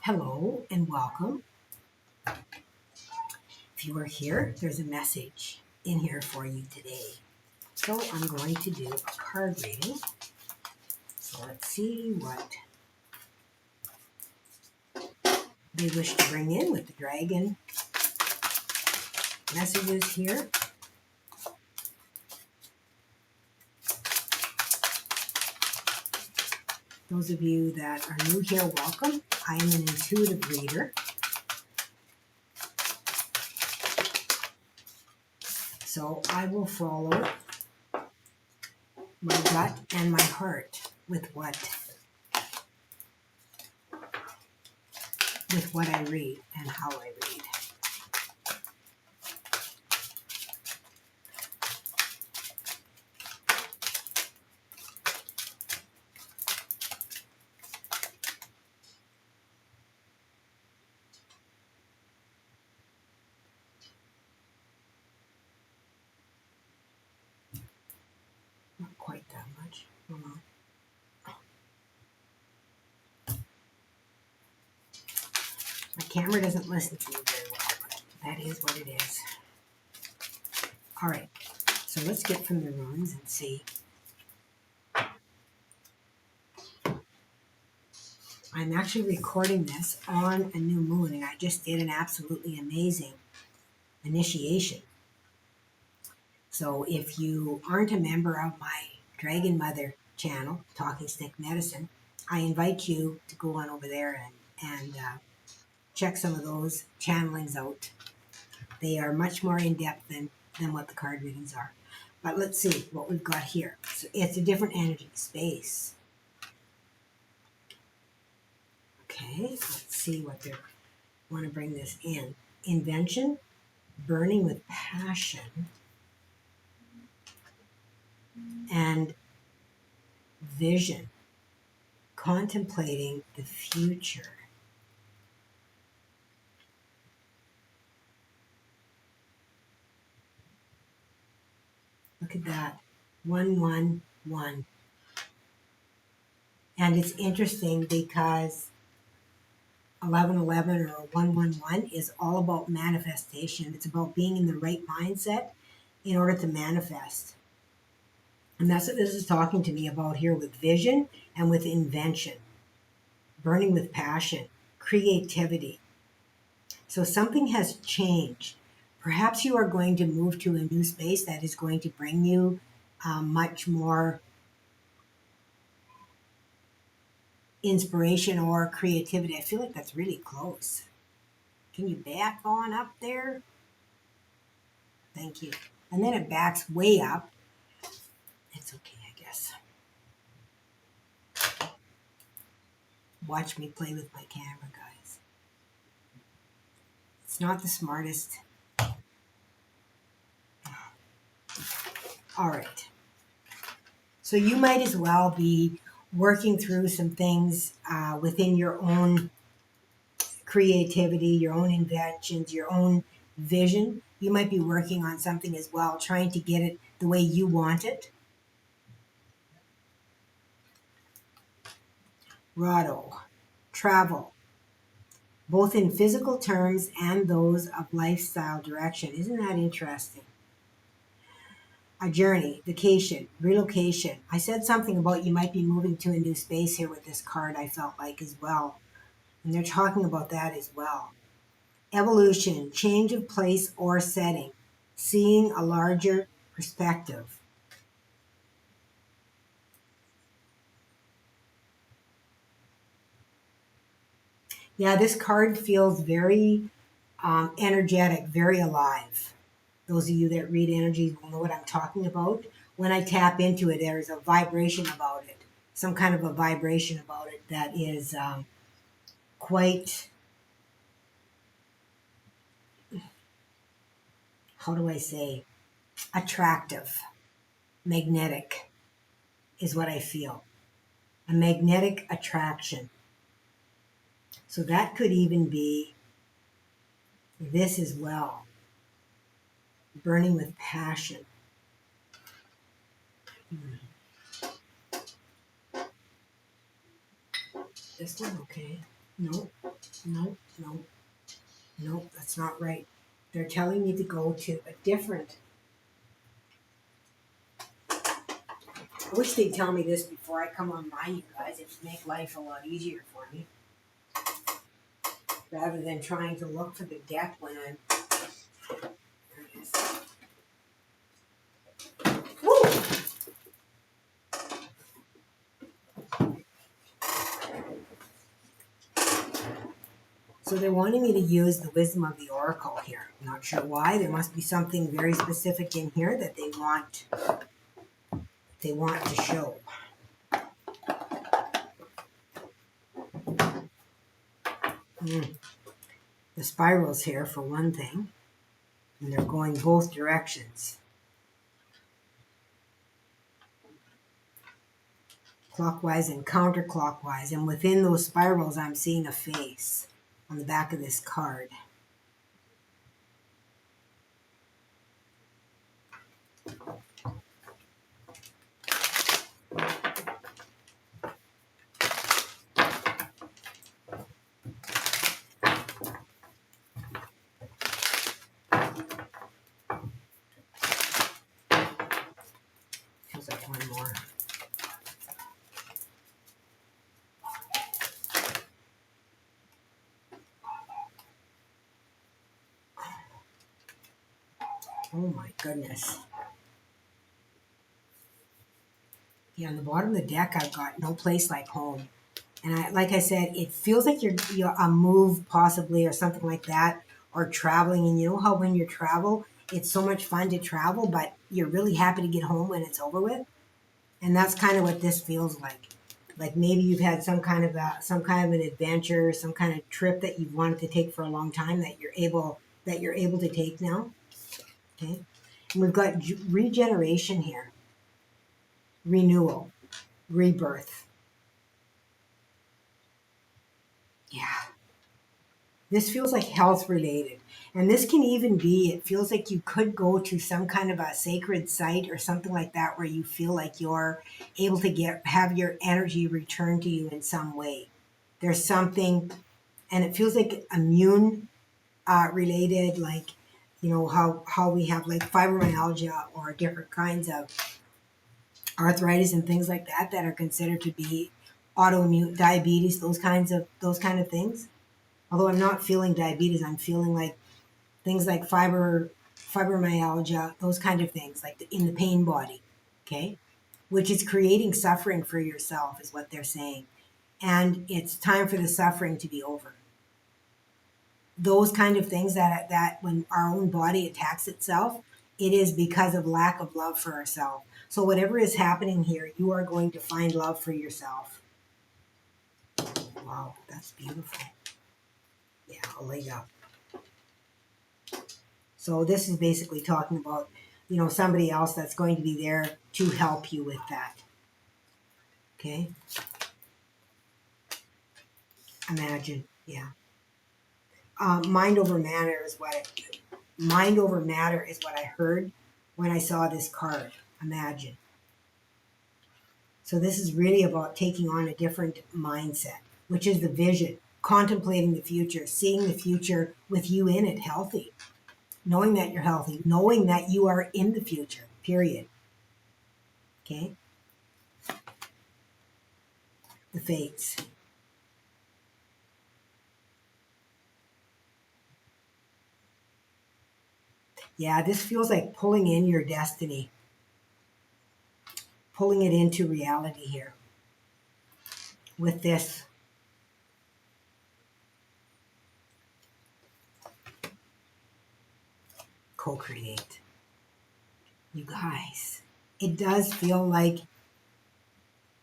Hello and welcome. If you are here, there's a message in here for you today. So I'm going to do a card reading. So let's see what they wish to bring in with the dragon messages here. Those of you that are new here, welcome. I am an intuitive reader. So I will follow my gut and my heart with what I read and how I read. Not quite that much. Hold on. My camera doesn't listen to me very well, but that is what it is. All right, so let's get from the runes and see. I'm actually recording this on a new moon, and I just did an absolutely amazing initiation. So if you aren't a member of my Dragon Mother channel, Talking Stick Medicine, I invite you to go on over there and check some of those channelings out. They are much more in-depth than what the card readings are. But let's see what we've got here. So it's a different energy space. Okay, let's see what they want to bring this in. Invention, burning with passion, and vision, contemplating the future. Look at that, 111. And it's interesting because 1111 or 111 is all about manifestation. It's about being in the right mindset in order to manifest. And that's what this is talking to me about here with vision and with invention, burning with passion, creativity. So something has changed. Perhaps you are going to move to a new space that is going to bring you much more inspiration or creativity. I feel like that's really close. Can you back on up there? Thank you. And then it backs way up. It's okay, I guess. Watch me play with my camera, guys. It's not the smartest. All right. So you might as well be working through some things within your own creativity, your own inventions, your own vision. You might be working on something as well, trying to get it the way you want it. Rado, travel, both in physical terms and those of lifestyle direction. Isn't that interesting? A journey, vacation, relocation. I said something about you might be moving to a new space here with this card, I felt like as well. And they're talking about that as well. Evolution, change of place or setting, seeing a larger perspective. Yeah, this card feels very energetic, very alive. Those of you that read energies will know what I'm talking about. When I tap into it, there's a vibration about it, some kind of a vibration about it that is quite, how do I say, attractive, magnetic is what I feel. A magnetic attraction. So that could even be this as well. Burning with passion. This one, okay. No. No, no, no, that's not right. They're telling me to go to a different. I wish they'd tell me this before I come online, you guys. It would make life a lot easier for me. Rather than trying to look for the deck when I'm. There it is. Woo! So they're wanting me to use the wisdom of the oracle here. I'm not sure why. There must be something very specific in here that they want to show. The spirals here for one thing, and they're going both directions. Clockwise and counterclockwise, and within those spirals I'm seeing a face on the back of this card. Feels like one more. Oh my goodness. Yeah, on the bottom of the deck I've got no place like home. And like I said, it feels like you're a move possibly or something like that, or traveling. And you know how when you travel, it's so much fun to travel, but you're really happy to get home when it's over with. And that's kind of what this feels like. Like maybe you've had some kind of an adventure, some kind of trip that you've wanted to take for a long time that you're able to take now. Okay, and we've got regeneration here, renewal, rebirth. Yeah. This feels like health related. And this can even be, it feels like you could go to some kind of a sacred site or something like that where you feel like you're able to have your energy returned to you in some way. There's something, and it feels like immune related, like, you know, how we have like fibromyalgia or different kinds of arthritis and things like that that are considered to be autoimmune diabetes, those kind of things. Although I'm not feeling diabetes, I'm feeling like things like fibromyalgia, those kind of things, like in the pain body, okay? Which is creating suffering for yourself, is what they're saying. And it's time for the suffering to be over. Those kind of things that when our own body attacks itself, it is because of lack of love for ourselves. So whatever is happening here, you are going to find love for yourself. Wow, that's beautiful. Yeah, I'll lay up. So this is basically talking about, you know, somebody else that's going to be there to help you with that. Okay? Imagine, yeah. Mind over matter is what I heard when I saw this card. Imagine. So this is really about taking on a different mindset, which is the vision, contemplating the future, seeing the future with you in it, healthy, knowing that you're healthy, knowing that you are in the future, period. Okay? The fates. Yeah, this feels like pulling in your destiny, pulling it into reality here with this. Co-create. You guys, it does feel like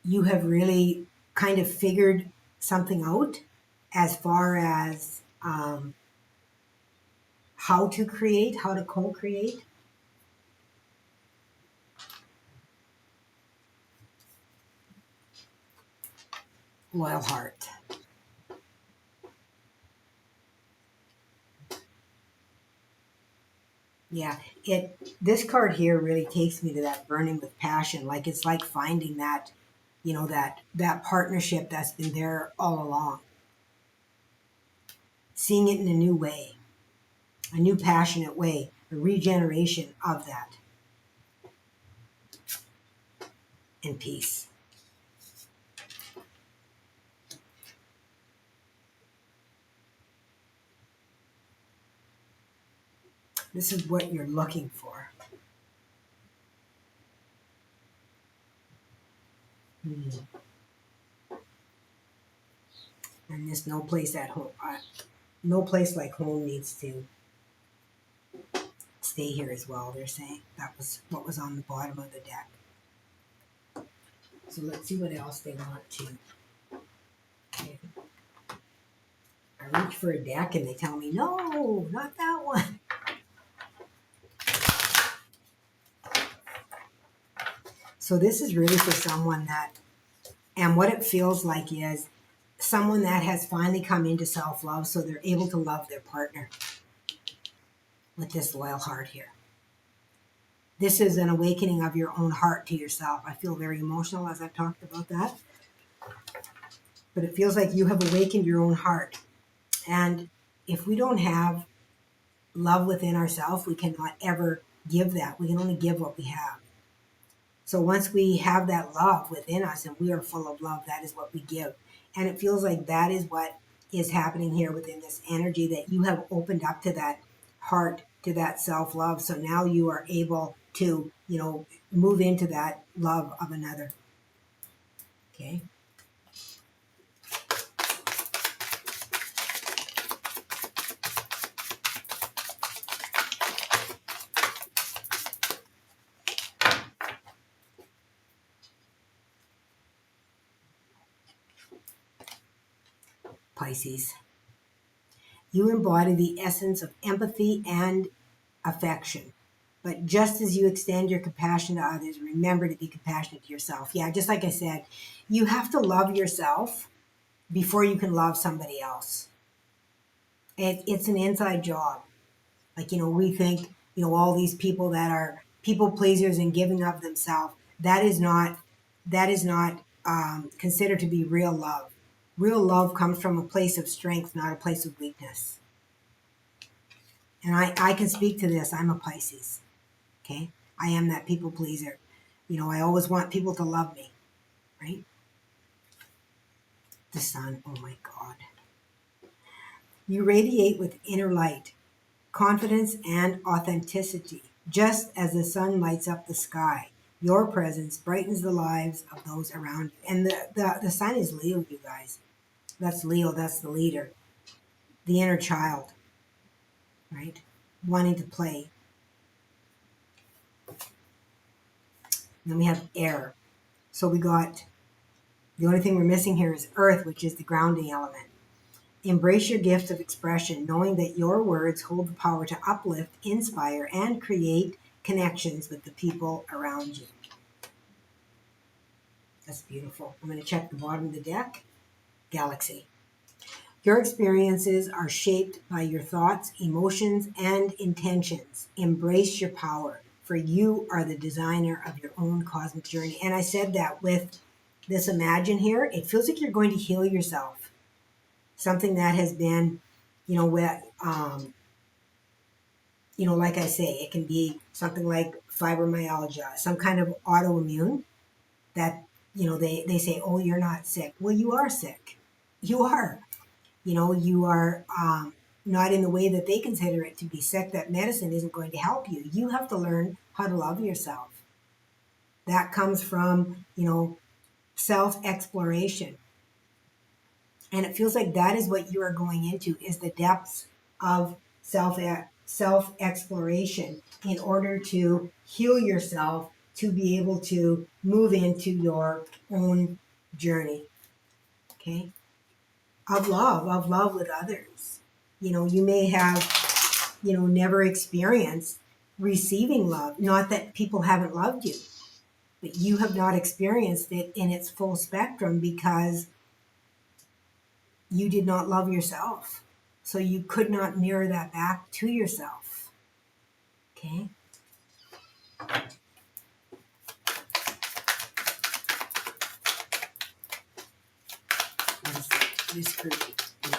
you have really kind of figured something out as far as how to create, how to co-create. Loyal heart. Yeah, this card here really takes me to that burning with passion. Like it's like finding that, you know, that partnership that's been there all along. seeing it in a new way, a new passionate way, a regeneration of that, and peace. This is what you're looking for. And this no place at home, no place like home needs to stay here as well. They're saying that was what was on the bottom of the deck. So let's see what else they want to. Okay. I reach for a deck and they tell me, no, not that one. So this is really for someone that, and what it feels like is someone that has finally come into self-love, so they're able to love their partner with this loyal heart here. This is an awakening of your own heart to yourself. I feel very emotional as I've talked about that. But it feels like you have awakened your own heart. And if we don't have love within ourselves, we cannot ever give that. We can only give what we have. So once we have that love within us and we are full of love, that is what we give. And it feels like that is what is happening here within this energy, that you have opened up to that heart, to that self-love. So now you are able to, move into that love of another. Okay. Pisces. You embody the essence of empathy and affection. But just as you extend your compassion to others, remember to be compassionate to yourself. Yeah, just like I said, you have to love yourself before you can love somebody else. It's an inside job. Like, we think, all these people that are people pleasers and giving of themselves, that is not considered to be real love. Real love comes from a place of strength, not a place of weakness. And I can speak to this. I'm a Pisces. Okay. I am that people pleaser. I always want people to love me, right? The sun. Oh my God. You radiate with inner light, confidence, and authenticity. Just as the sun lights up the sky, your presence brightens the lives of those around you. And the sun is Leo, you guys. That's Leo. That's the leader. The inner child, right? Wanting to play. And then we have air. So we got, the only thing we're missing here is earth, which is the grounding element. Embrace your gift of expression, knowing that your words hold the power to uplift, inspire, and create connections with the people around you. That's beautiful. I'm going to check the bottom of the deck. Galaxy. Your experiences are shaped by your thoughts, emotions, and intentions. Embrace your power, for you are the designer of your own cosmic journey. And I said that with this imagine here, it feels like you're going to heal yourself. Something that has been, like I say, it can be something like fibromyalgia, some kind of autoimmune that, they say, oh, you're not sick. Well, you are sick. You are. You are not in the way that they consider it to be sick, that medicine isn't going to help you. You have to learn how to love yourself. That comes from, self-exploration. And it feels like that is what you are going into, is the depths of self-exploration in order to heal yourself, to be able to move into your own journey. Okay? Of love with others. You may have, never experienced receiving love. Not that people haven't loved you, but you have not experienced it in its full spectrum because you did not love yourself. So you could not mirror that back to yourself. Okay? What does this group mean?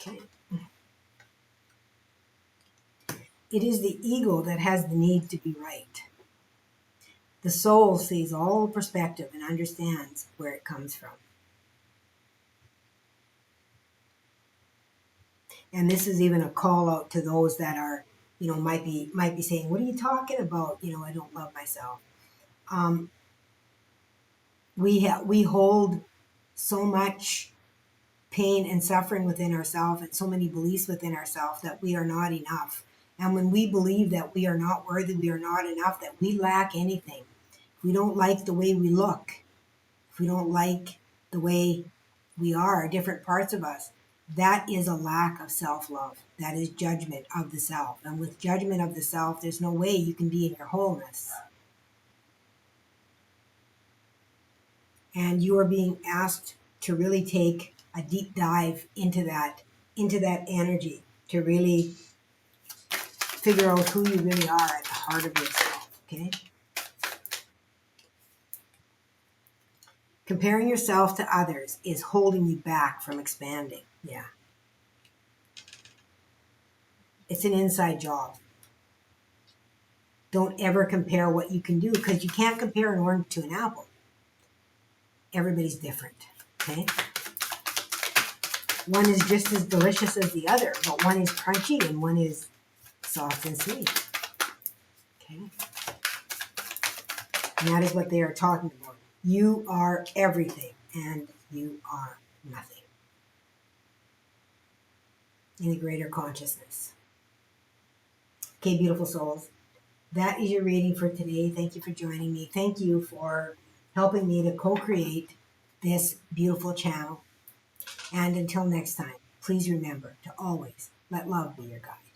Okay. It is the ego that has the need to be right. The soul sees all perspective and understands where it comes from. And this is even a call out to those that are, might be saying, "What are you talking about? I don't love myself." Um, we hold so much pain and suffering within ourselves and so many beliefs within ourselves that we are not enough. And when we believe that we are not worthy, we are not enough, that we lack anything, if we don't like the way we look, if we don't like the way we are, different parts of us, that is a lack of self-love. That is judgment of the self. And with judgment of the self, there's no way you can be in your wholeness. And you are being asked to really take a deep dive into that energy, to really figure out who you really are at the heart of yourself. Okay. Comparing yourself to others is holding you back from expanding. Yeah. It's an inside job. Don't ever compare what you can do, because you can't compare an orange to an apple. Everybody's different. Okay. One is just as delicious as the other, but one is crunchy and one is soft and sweet. Okay. And that is what they are talking about. You are everything and you are nothing in the greater consciousness. Okay, beautiful souls. That is your reading for today. Thank you for joining me. Thank you for helping me to co-create this beautiful channel. And until next time, please remember to always let love be your guide.